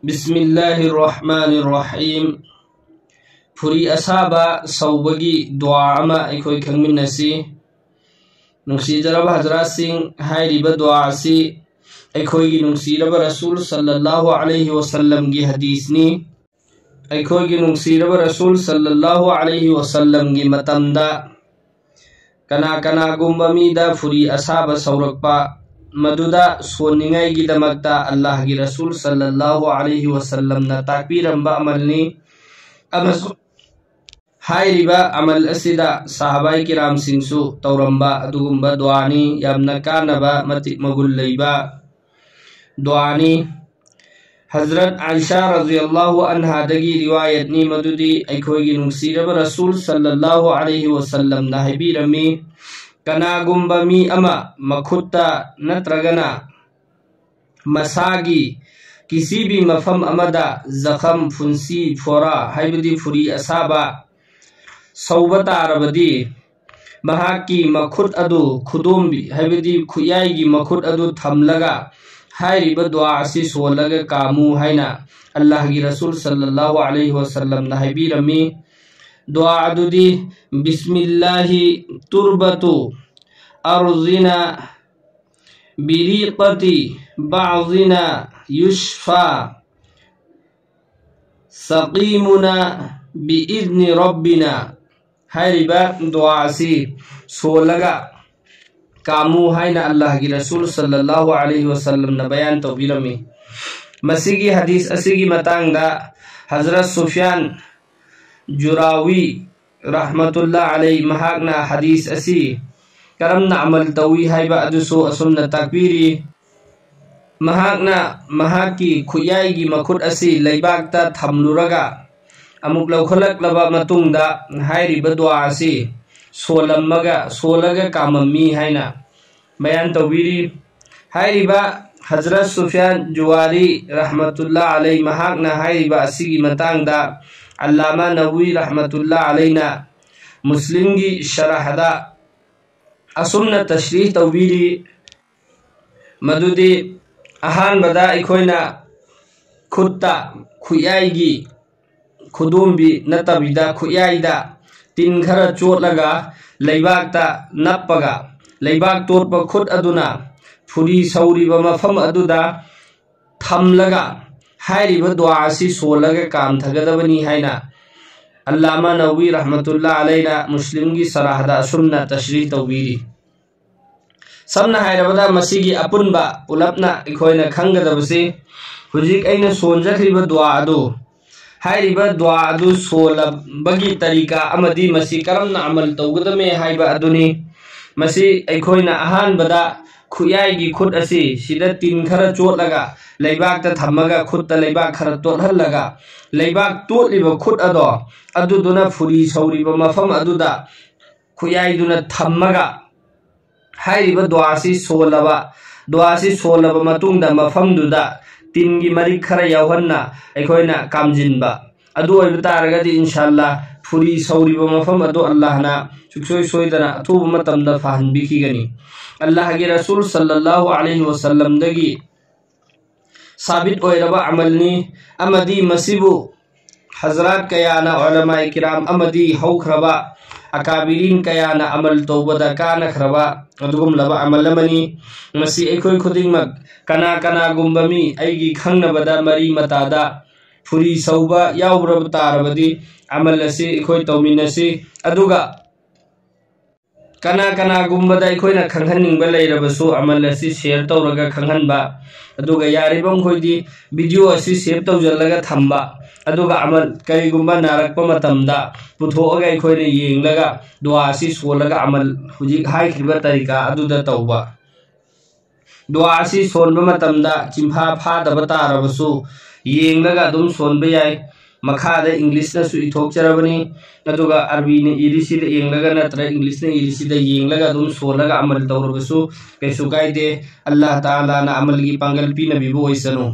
बिस्मिल्लाहिर्रहमानिर्रहीम फुरी असाबा सौबगी दुआ अमा अखोई खंगमिन्नसी नुंसीजरब हजरत सिंह हाइरिबा दुआ असी अखोई नुंसीरब रसूल सल्लल्लाहु अलैहि वसल्लम की हदीसनी अखोई नुंसीरब रसूल सल्लल्लाहु अलैहि वसल्लम की मतमदा कना कना गुम्बमीदा फुरी असाबा सौरकपा मदुदा सोनिंगाई की दमकता अल्लाह की रसूल सल्लल्लाहु अलैहि वसल्लम ना ताकबीरंबा अमलनी हाइरिबा अमल असिदा साहबाई किराम सिंसु तौरंबा अदुगुंबा दुआनी यामना कानबा मति मगुल लैबा दुआनी हजरत आयशा रज़ियल्लाहु अन्हा दगी रिवायत नी मदुदी अखोगी नुंसीरब रसूल सल्लल्लाहु अलैहि वसल्लम ना हाइबिरमी कनागुंबा मी अमा मखुत्ता नत्रगना मसागी किसी भी मफम अमदा जखम फुंसी फोरा हाइबदी फुरी असाबा सौबतारबदी महाकी मखुत अदु खुदुमबी हाइबदी खुयाईगी मखुत अदु थमलगा हाइरिबा दुआ असी सोलगा कामू हाइना अल्लाह की रसूल सल्लल्लाहु अलैहि वसल्लम ना हाइबिरमी दुआ अदुदी बिस्मिल्लाहि तुरबतु अर्ज़िना बिरिक़ति बाज़िना युश्फा सक़ीमुना बिइज़्नि रब्बिना हाइरिबा दुआ असी सोलगा कामू हाइना अल्लाह की रसूल सल्लल्लाहु अलैहि वसल्लम ना बयान तौबीरमी मसीगी हदीस असीगी मतांगदा हजरत सुफियान जुरावी रहमतुल्लाह अलैहि महाकना हदीस असी करमना अमल तौई हाइबा अदुसो असुमना ताकबीरी महाकना महाकी खुयाईगी मखुत असी लैबाकता थमलुरगा अमुक लौखलकलबा मतुंगदा हाइरिबा दुआ असी सोलगा काममी हाइना बयान तौबीरी हाइरिबा हजरत सुफियान जुवारी रहमतुल्लाह अलैहि महाकना हाइरिबा असीगी मतांगदा अल्लामा नववी रहमतुल्लाह अलैना मुस्लिम की शरहदा असुमना तशरीह तौबीरी मदुदी अहान बदा इखोइना खुत्ता खुयाईगी खुदुमबी नतबिदा खुयाईदा तीन खरा चोटलगा लैबाकता नप्पगा लैबाक तोरपा खुद अदुना फुरी सौरीबा मफम अदुदा थमलगा हाइरिबा दुआ असी सोलगा काम थगदबनी हाइना अल्लामा नववी रहमतुल्लाह अलैना मुस्लिम की सराहदा असुमना तशरीह तौबीरी सबना हाइरबदा मसीगी अपुनबा पुलपना इखोइना खंगदबसी हुजिक ऐना सोनजखरिबा दुआ अदु हाइरिबा दुआ अदु सोलबगी तरीका अमदी मसी करमना अमल तौगदमे हाइबा अदुनी मसी इखोइना अहानबदा खुयाईगी खुद असी सिदा तीन खरा चोटलगा लैबाकता थम्मगा खुदता लैबाक खरा तोटहल्लगा लैबाक तोटलिबा खुद अदो अदुदुना फुरी सौरीबा मफम अदुदा खुयाईदुना थम्मगा हाइरिबा दुआ असी सोलबा मतुंगदा मफमदुदा तीनगी मरी खरा यावहन्ना अखोइना कामजिनबा अदु ओइबा तारगदी इंशाअल्लाह फुरी सौरीबा मफम अदु अल्लाहना सुक्सोय सोयदना अथुबा मतमदा फाहनबिखिगनी अल्लाह के रसूल सल्लल्लाहु अलैहि वसल्लम दगी साबित ओइरबा अमलनी अमदी मसीबु हजरत कयाना उलमाए किराम अमदी हौखरबा अकाबिरीन कयाना अमल तौबदा कानखरबा अदुगुम लबा अमलमनी मसी एखोय खुदिंगमक कना कना गुम्बमी ऐगी खंगनबदा मरी मतादा फुरी सौबा यावरब तारबदी अमल असी एखोय तौमिनसी अदुगा कना कना गुम्बदा एखोयना खंगहनिंगबा लैरबसु अमल असी शेयर तौरगा खंगहनबा अदुगा यारिबम खोयदी वीडियो असी सेव तौजल्लगा थंबा अदुगा अमल करिगुम्बा नारकपा मतमदा पुथोअगा एखोयना येंगलगा दुआ असी सोलगा अमल हुजिक हाइखिबा तरीका अदुदा तौबा दुआ असी सोनबा मतमदा चिंफा फादबा तारबसु येंगलगा दुम सोनबा याय मखादा इंग्लिश नसु इथोकचरबनी अदुगा अरबी ने इरिसिदा येंगलगा नत्रा इंग्लिश ने इरिसिदा येंगलगा दुम सोलगा अमल तौरबसु कैसु कायदे अल्लाह ताला ना अमल की पांगल पीनबिबो ओइसनु।